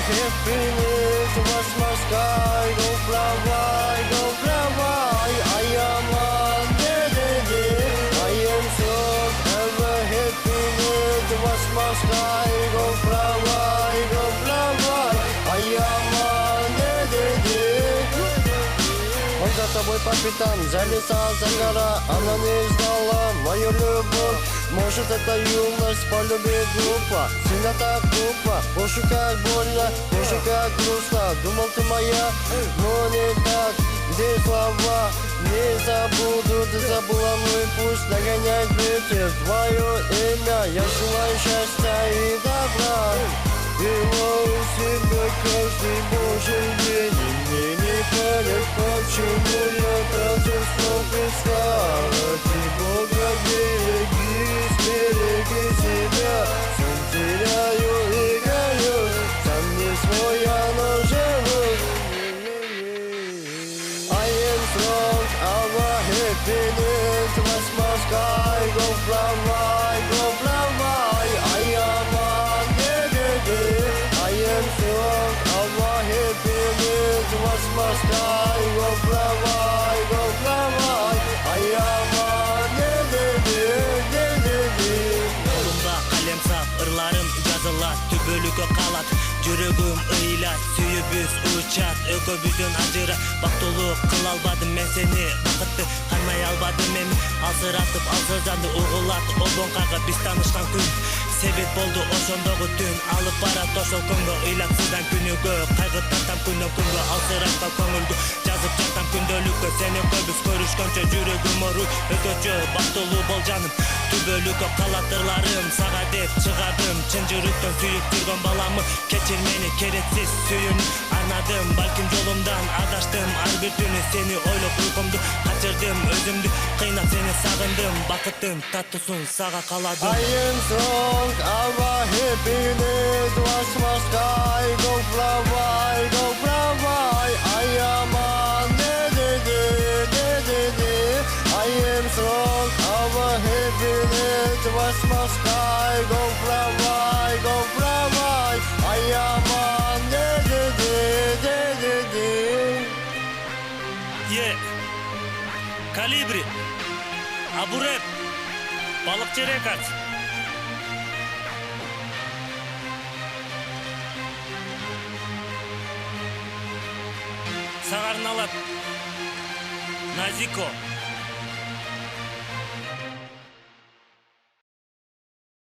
happiness, watch my sky go fly, go fly. I am I am strong, ever happiness, watch my sky go fly, go fly. I am Он за тобой по пятам, за леса, за гора. Она не знала мою любовь. Может, это юность, полюбит глупо. Сильно так глупо, боже, как больно, боже, как грустно. Думал, ты моя, но не так. Где слова, не забуду. Ты забыла мой путь, нагоняет ветер. Твое имя, я желаю счастья и добра. Белую себя каждый божий день. И мне не понять, почему я трачу столько старости. Бога береги себя. Сам теряю и горю, сам не свой, но живу. I am strong, our happiness, watch my sky go fly, go fly. I am I am strong, our happiness, watch my sky go fly, go fly. I am Kolumda kalem saf, ırlarım yazılar, tübölükö kalat. Жүрөгүм ыйлат, сүйүбүз учат, экөөбүздөн ажыра. Бактылуу кыла албадым мен сени, бакытты кармай албадым эми. Алсыратып алсыржанды угулат, обон кага биз таанышкан күн. Себеп болду ошондогу түн, алып барат ошол көңгө. Ыйлатсыздан күнүгө, кайгы тартам күндөн күнгө. Алсыратпа көңүлдү, жазып жатам күндөлүккө. Сени көбүз көрүшкөнчө жүрөгүм оруй. Өзгөчө бактылуу бол жаным, түбөлүккө калат ырларым. Сага деп чыгардым, чын жүрөктөн сүйүп жүргөн баламы. Кечир мени керексиз сүйүүнү арнадым. Балким жолумдан адаштым, ар бир түнү сени ойлоп уйкумду качырдым. Өзүмдү кыйнап сени сагындым, бакыттын таттуусун сага кааладым. I am strong, our happiness, watch my sky go fly, go fly. I am I am strong, our happiness, watch my sky go fly, go fly. I am Yeah, Калибри, Абуреп, Балыкчы Рекордс. Сага арналат Назико.